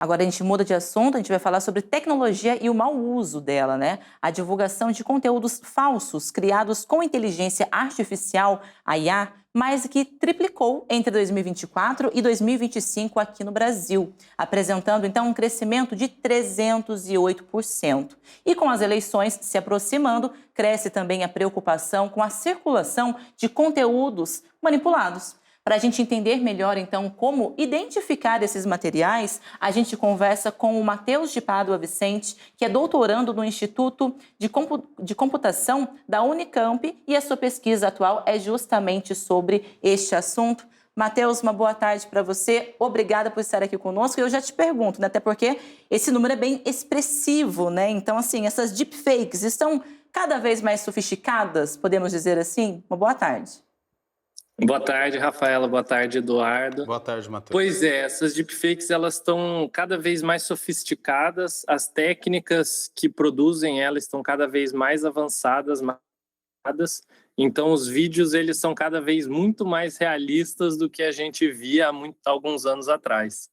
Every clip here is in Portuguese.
Agora a gente muda de assunto, a gente vai falar sobre tecnologia e o mau uso dela, né? A divulgação de conteúdos falsos criados com inteligência artificial, a IA, mais que triplicou entre 2024 e 2025 aqui no Brasil, apresentando então um crescimento de 308%. E com as eleições se aproximando, cresce também a preocupação com a circulação de conteúdos manipulados. Para a gente entender melhor, então, como identificar esses materiais, a gente conversa com o Matheus de Pádua Vicente, que é doutorando no Instituto de Computação da Unicamp, e a sua pesquisa atual é justamente sobre este assunto. Matheus, uma boa tarde para você. Obrigada por estar aqui conosco. E eu já te pergunto, né, até porque esse número é bem expressivo, né? Então, assim, essas deepfakes estão cada vez mais sofisticadas, podemos dizer assim? Uma boa tarde. Boa tarde, Rafaela. Boa tarde, Eduardo. Boa tarde, Matheus. Pois é, essas deepfakes elas estão cada vez mais sofisticadas, as técnicas que produzem elas estão cada vez mais avançadas, então os vídeos eles são cada vez muito mais realistas do que a gente via há alguns anos atrás.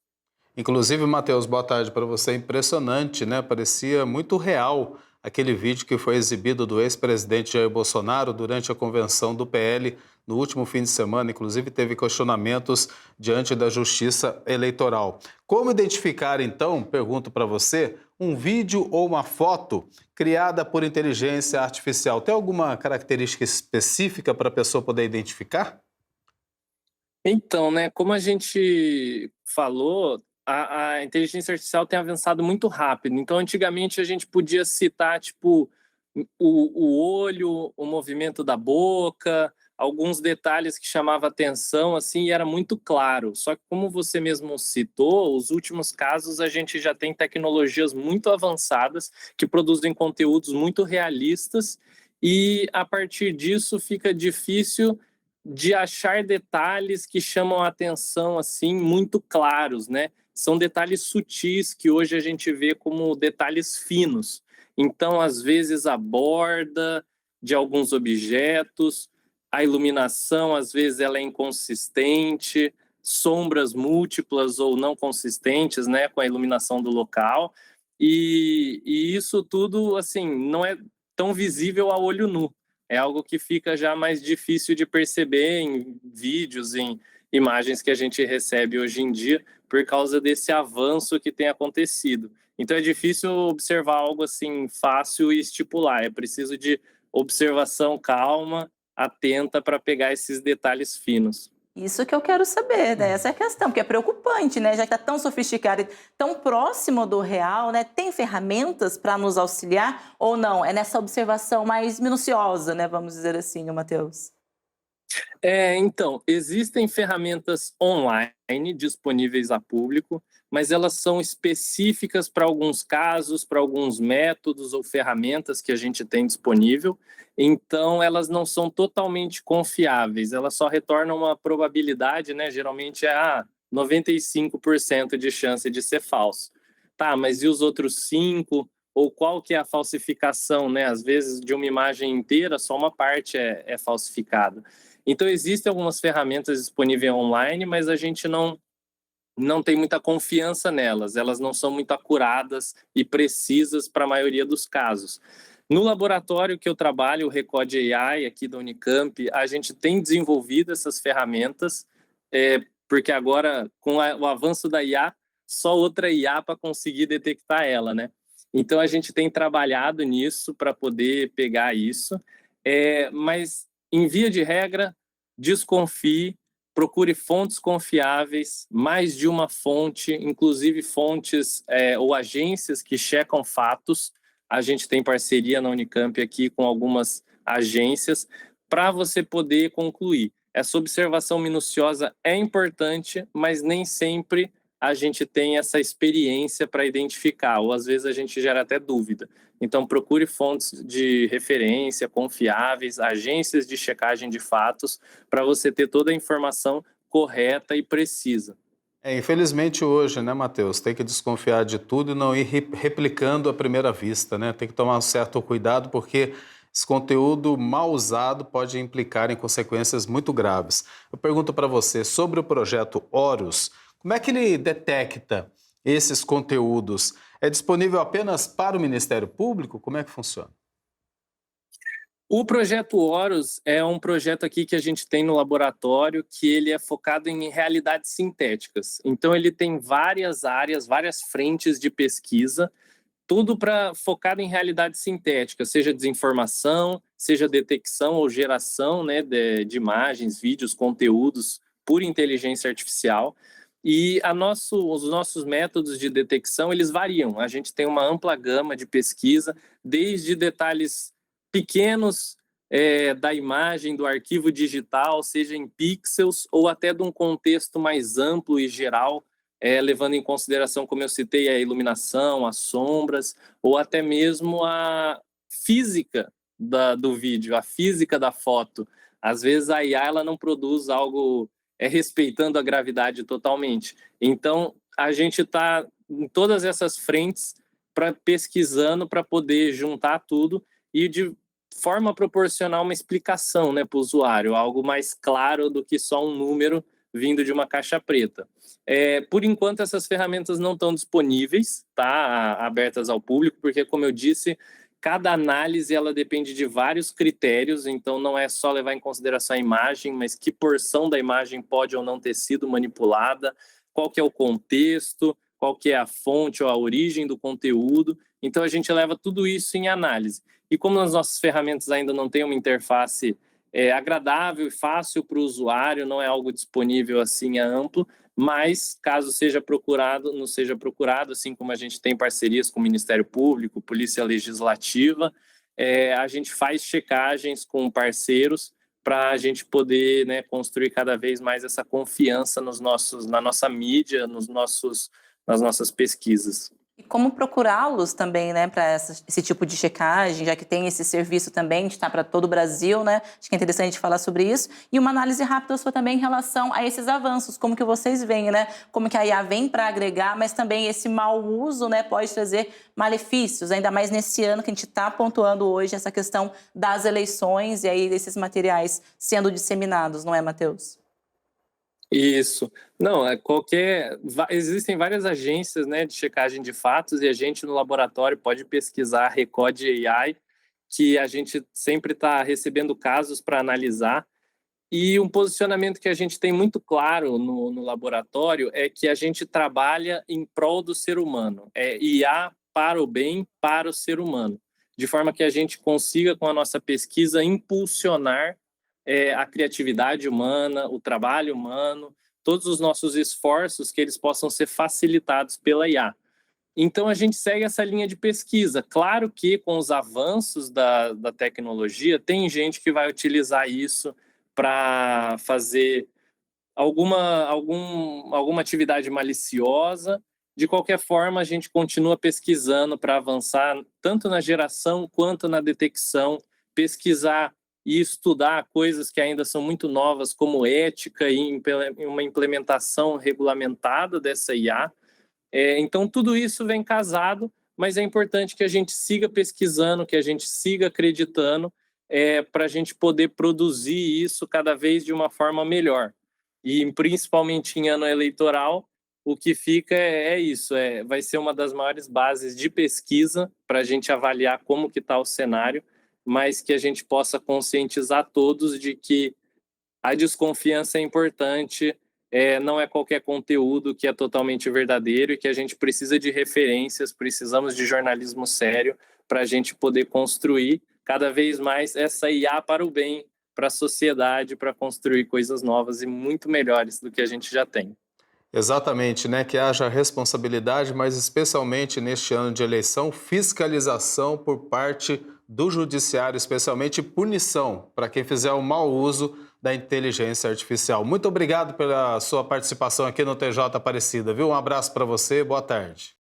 Inclusive, Matheus, boa tarde para você. Impressionante, né? Parecia muito real aquele vídeo que foi exibido do ex-presidente Jair Bolsonaro durante a convenção do PL no último fim de semana. Inclusive, teve questionamentos diante da Justiça Eleitoral. Como identificar, então, pergunto para você, um vídeo ou uma foto criada por inteligência artificial? Tem alguma característica específica para a pessoa poder identificar? Então, né, como a gente falou, a inteligência artificial tem avançado muito rápido. Então, antigamente a gente podia citar, tipo, o olho, o movimento da boca, alguns detalhes que chamavam atenção, assim, e era muito claro. Só que, como você mesmo citou, os últimos casos a gente já tem tecnologias muito avançadas que produzem conteúdos muito realistas e, a partir disso, fica difícil de achar detalhes que chamam a atenção, assim, muito claros, né? São detalhes sutis que hoje a gente vê como detalhes finos. Então, às vezes, a borda de alguns objetos, a iluminação, às vezes, ela é inconsistente, sombras múltiplas ou não consistentes, né, com a iluminação do local. E isso tudo, assim, não é tão visível a olho nu. É algo que fica já mais difícil de perceber em vídeos, em imagens que a gente recebe hoje em dia, por causa desse avanço que tem acontecido. Então é difícil observar algo assim fácil e estipular. É preciso de observação calma, atenta para pegar esses detalhes finos. Isso que eu quero saber, né? Essa é a questão, porque é preocupante, né? Já que está tão sofisticado e tão próximo do real, né? Tem ferramentas para nos auxiliar ou não? É nessa observação mais minuciosa, né? Vamos dizer assim, né, Matheus? Então, existem ferramentas online disponíveis a público, mas elas são específicas para alguns casos, para alguns métodos ou ferramentas que a gente tem disponível. Então, elas não são totalmente confiáveis, elas só retornam uma probabilidade, né? Geralmente é 95% de chance de ser falso. Tá, mas e os outros 5%? Ou qual que é a falsificação, né? Às vezes, de uma imagem inteira, só uma parte é falsificada. Então, existem algumas ferramentas disponíveis online, mas a gente não tem muita confiança nelas. Elas não são muito acuradas e precisas para a maioria dos casos. No laboratório que eu trabalho, o Recode AI, aqui da Unicamp, a gente tem desenvolvido essas ferramentas, porque agora, com o avanço da IA, só outra IA para conseguir detectar ela, né? Então, a gente tem trabalhado nisso para poder pegar isso, mas, em via de regra, desconfie, procure fontes confiáveis, mais de uma fonte, inclusive fontes ou agências que checam fatos. A gente tem parceria na Unicamp aqui com algumas agências para você poder concluir. Essa observação minuciosa é importante, mas nem sempre a gente tem essa experiência para identificar, ou às vezes a gente gera até dúvida. Então, procure fontes de referência confiáveis, agências de checagem de fatos, para você ter toda a informação correta e precisa. Infelizmente hoje, né, Matheus, tem que desconfiar de tudo e não ir replicando à primeira vista, né? Tem que tomar um certo cuidado porque esse conteúdo mal usado pode implicar em consequências muito graves. Eu pergunto para você sobre o projeto Horus, como é que ele detecta esses conteúdos? É disponível apenas para o Ministério Público? Como é que funciona? O projeto Horus é um projeto aqui que a gente tem no laboratório que ele é focado em realidades sintéticas. Então ele tem várias áreas, várias frentes de pesquisa, tudo focado em realidade sintética, seja desinformação, seja detecção ou geração, né, de imagens, vídeos, conteúdos por inteligência artificial. E os nossos métodos de detecção, eles variam. A gente tem uma ampla gama de pesquisa, desde detalhes pequenos da imagem, do arquivo digital, seja em pixels ou até de um contexto mais amplo e geral, levando em consideração, como eu citei, a iluminação, as sombras, ou até mesmo a física do vídeo, a física da foto. Às vezes a IA ela não produz algo respeitando a gravidade totalmente. Então, a gente está em todas essas frentes pesquisando para poder juntar tudo e de forma a proporcionar uma explicação, né, para o usuário, algo mais claro do que só um número vindo de uma caixa preta. Por enquanto, essas ferramentas não estão disponíveis, tá, abertas ao público, porque, como eu disse, cada análise ela depende de vários critérios, então não é só levar em consideração a imagem, mas que porção da imagem pode ou não ter sido manipulada, qual que é o contexto, qual que é a fonte ou a origem do conteúdo. Então a gente leva tudo isso em análise. E como as nossas ferramentas ainda não têm uma interface agradável e fácil para o usuário, não é algo disponível assim amplo, mas caso seja procurado, não seja procurado, assim como a gente tem parcerias com o Ministério Público, Polícia Legislativa, a gente faz checagens com parceiros para a gente poder, né, construir cada vez mais essa confiança na nossa mídia, nas nossas pesquisas. E como procurá-los também, né, para esse tipo de checagem, já que tem esse serviço também, que está para todo o Brasil, né? Acho que é interessante falar sobre isso. E uma análise rápida sua também em relação a esses avanços, como que vocês veem, né? Como que a IA vem para agregar, mas também esse mau uso, né, pode trazer malefícios, ainda mais nesse ano que a gente está pontuando hoje essa questão das eleições e aí desses materiais sendo disseminados, não é, Matheus? Isso. Não, existem várias agências, né, de checagem de fatos e a gente no laboratório pode pesquisar a Recode AI, que a gente sempre está recebendo casos para analisar. E um posicionamento que a gente tem muito claro no laboratório é que a gente trabalha em prol do ser humano. É IA para o bem, para o ser humano. De forma que a gente consiga, com a nossa pesquisa, impulsionar a criatividade humana, o trabalho humano, todos os nossos esforços que eles possam ser facilitados pela IA. Então, a gente segue essa linha de pesquisa. Claro que, com os avanços da tecnologia, tem gente que vai utilizar isso para fazer alguma atividade maliciosa. De qualquer forma, a gente continua pesquisando para avançar tanto na geração quanto na detecção, pesquisar e estudar coisas que ainda são muito novas, como ética e uma implementação regulamentada dessa IA. Então, tudo isso vem casado, mas é importante que a gente siga pesquisando, que a gente siga acreditando, para a gente poder produzir isso cada vez de uma forma melhor. E, principalmente em ano eleitoral, o que fica isso, vai ser uma das maiores bases de pesquisa para a gente avaliar como que está o cenário, mas que a gente possa conscientizar todos de que a desconfiança é importante, não é qualquer conteúdo que é totalmente verdadeiro e que a gente precisa de referências, precisamos de jornalismo sério para a gente poder construir cada vez mais essa IA para o bem, para a sociedade, para construir coisas novas e muito melhores do que a gente já tem. Exatamente, né? Que haja responsabilidade, mas especialmente neste ano de eleição, fiscalização por parte do judiciário, especialmente punição para quem fizer o mau uso da inteligência artificial. Muito obrigado pela sua participação aqui no TJ Aparecida, viu? Um abraço para você, boa tarde.